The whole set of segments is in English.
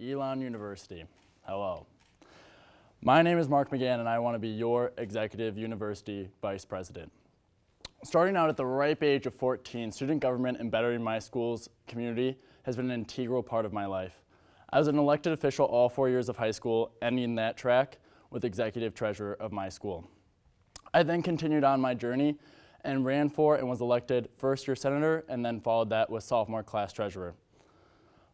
ELN University. Hello. My name is Mark McGann, and I want to be your Executive University Vice President. Starting out at the ripe age of 14, student government and bettering my school's community has been an integral part of my life. I was an elected official all 4 years of high school, ending that track with executive treasurer of my school. I then continued on my journey and ran for and was elected first-year senator, and then followed that with sophomore class treasurer.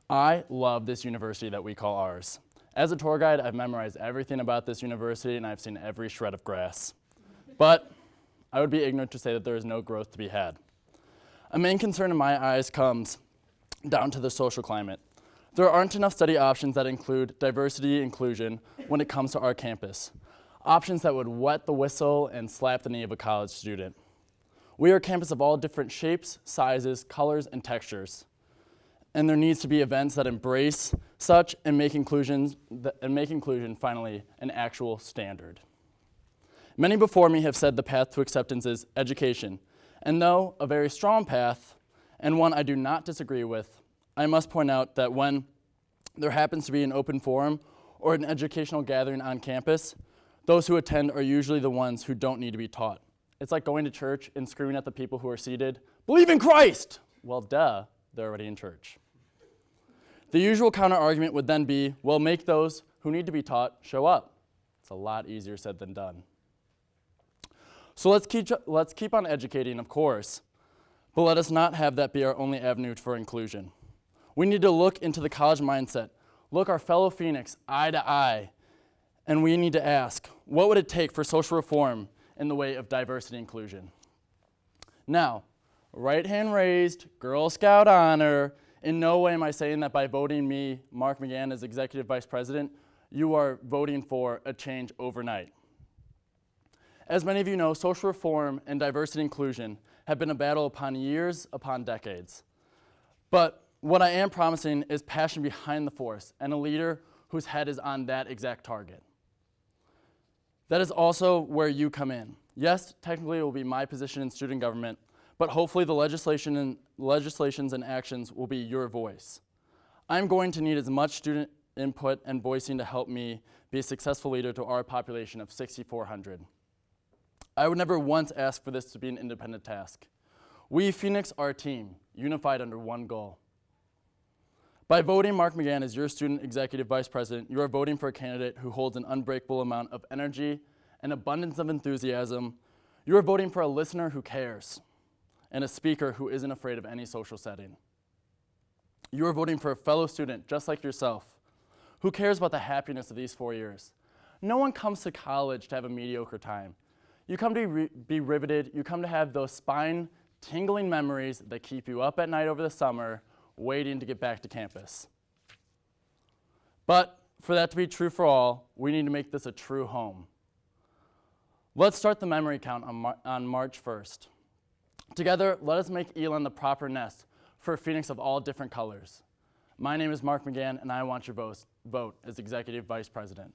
I love this university that we call ours. As a tour guide, I've memorized everything about this university, and I've seen every shred of grass. But I would be ignorant to say that there is no growth to be had. A main concern in my eyes comes down to the social climate. There aren't enough study options that include diversity inclusion when it comes to our campus. Options that would wet the whistle and slap the knee of a college student. We are a campus of all different shapes, sizes, colors, and textures. And there needs to be events that embrace such and make inclusion finally an actual standard. Many before me have said the path to acceptance is education, and though a very strong path, and one I do not disagree with, I must point out that when there happens to be an open forum or an educational gathering on campus, those who attend are usually the ones who don't need to be taught. It's like going to church and screaming at the people who are seated, "Believe in Christ!" Well, duh, they're already in church. The usual counter-argument would then be, well, make those who need to be taught show up. It's a lot easier said than done. So let's keep on educating, of course, but let us not have that be our only avenue for inclusion. We need to look into the college mindset, look our fellow Phoenix eye to eye, and we need to ask, what would it take for social reform in the way of diversity inclusion? Now, right hand raised, Girl Scout honor. In no way am I saying that by voting me, Mark McGann, as Executive Vice President, you are voting for a change overnight. As many of you know, social reform and diversity inclusion have been a battle upon years, upon decades. But what I am promising is passion behind the force and a leader whose head is on that exact target. That is also where you come in. Yes, technically it will be my position in student government, but hopefully the legislations and actions will be your voice. I'm going to need as much student input and voicing to help me be a successful leader to our population of 6,400. I would never once ask for this to be an independent task. We, Phoenix, are a team, unified under one goal. By voting Mark McGann as your student executive vice president, you are voting for a candidate who holds an unbreakable amount of energy, an abundance of enthusiasm. You are voting for a listener who cares, and a speaker who isn't afraid of any social setting. You are voting for a fellow student, just like yourself, who cares about the happiness of these 4 years. No one comes to college to have a mediocre time. You come to be riveted, you come to have those spine-tingling memories that keep you up at night over the summer, waiting to get back to campus. But for that to be true for all, we need to make this a true home. Let's start the memory count on March 1st. Together, let us make ELN the proper nest for a Phoenix of all different colors. My name is Mark McGann, and I want your vote as Executive Vice President.